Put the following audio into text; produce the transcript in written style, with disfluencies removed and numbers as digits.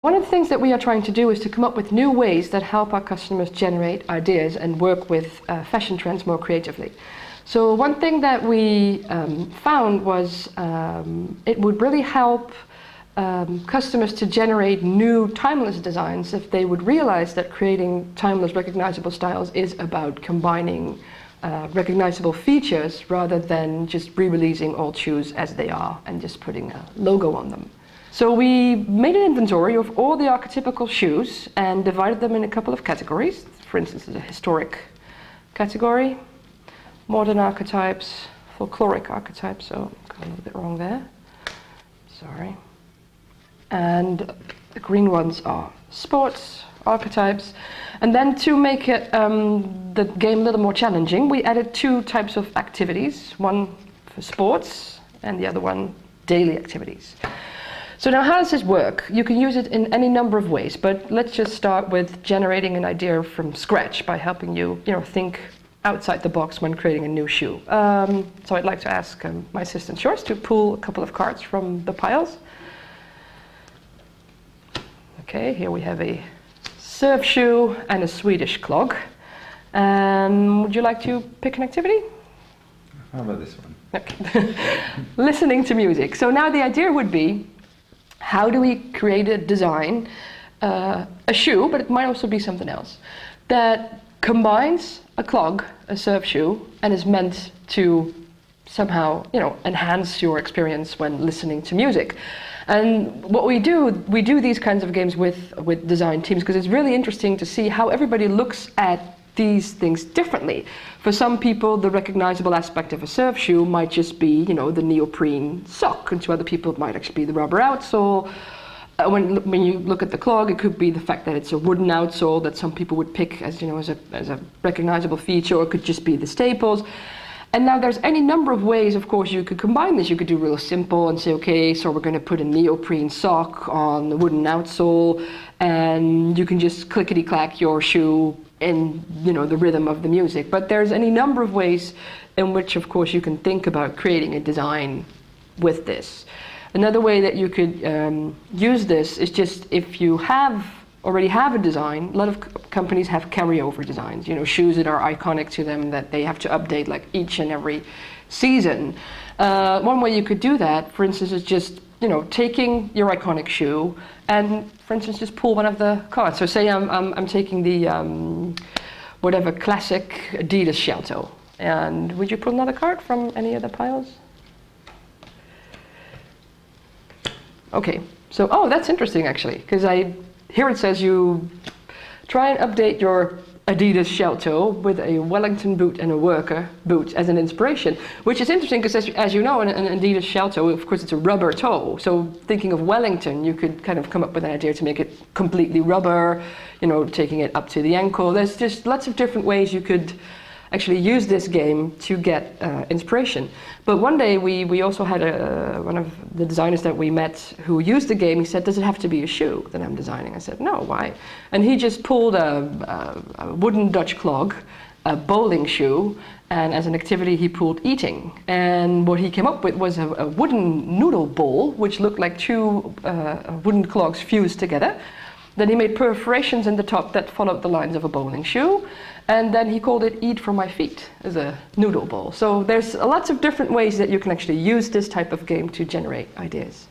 One of the things that we are trying to do is to come up with new ways that help our customers generate ideas and work with fashion trends more creatively. So one thing that we found was it would really help customers to generate new timeless designs if they would realize that creating timeless recognizable styles is about combining recognizable features rather than just re-releasing old shoes as they are and just putting a logo on them. So we made an inventory of all the archetypical shoes and divided them in a couple of categories. For instance, there's a historic category, modern archetypes, folkloric archetypes, so got a little bit wrong there, sorry. And the green ones are sports archetypes. And then to make it, the game a little more challenging, we added two types of activities, one for sports and the other one daily activities. So now how does this work? You can use it in any number of ways, but let's just start with generating an idea from scratch by helping you, think outside the box when creating a new shoe. So I'd like to ask my assistant Sjors to pull a couple of cards from the piles. Okay, here we have a surf shoe and a Swedish clog. Would you like to pick an activity? How about this one? Okay. Listening to music. So now the idea would be, how do we create a design, a shoe, but it might also be something else, that combines a clog, a surf shoe, and is meant to somehow, enhance your experience when listening to music. And what we do these kinds of games with design teams because it's really interesting to see how everybody looks at these things differently. For some people, the recognizable aspect of a surf shoe might just be, the neoprene sock, and to other people it might actually be the rubber outsole. When you look at the clog, it could be the fact that it's a wooden outsole that some people would pick as, as a recognizable feature, or it could just be the staples. And now there's any number of ways, of course, you could combine this. You could do real simple and say, okay, so we're going to put a neoprene sock on the wooden outsole, and you can just clickety-clack your shoe in, the rhythm of the music. But there's any number of ways in which, of course, you can think about creating a design with this. Another way that you could use this is just if you already have a design. A lot of companies have carryover designs, shoes that are iconic to them that they have to update like each and every season. One way you could do that, for instance, is just taking your iconic shoe and, for instance, just pull one of the cards. So say I'm taking the whatever classic Adidas shell toe, and would you pull another card from any of the piles? Okay, so that's interesting actually, because here it says you try and update your Adidas shell toe with a Wellington boot and a worker boot as an inspiration, which is interesting because as you know, an Adidas shell toe, of course, it's a rubber toe. So thinking of Wellington, you could kind of come up with an idea to make it completely rubber, taking it up to the ankle. There's just lots of different ways you could actually use this game to get inspiration. But one day we also had one of the designers that we met who used the game. He said, does it have to be a shoe that I'm designing? I said, no, why? And he just pulled a wooden Dutch clog, a bowling shoe, and as an activity he pulled eating. And what he came up with was a wooden noodle bowl, which looked like two wooden clogs fused together. Then he made perforations in the top that followed the lines of a bowling shoe. And then he called it Eat From My Feet as a noodle bowl. So there's lots of different ways that you can actually use this type of game to generate ideas.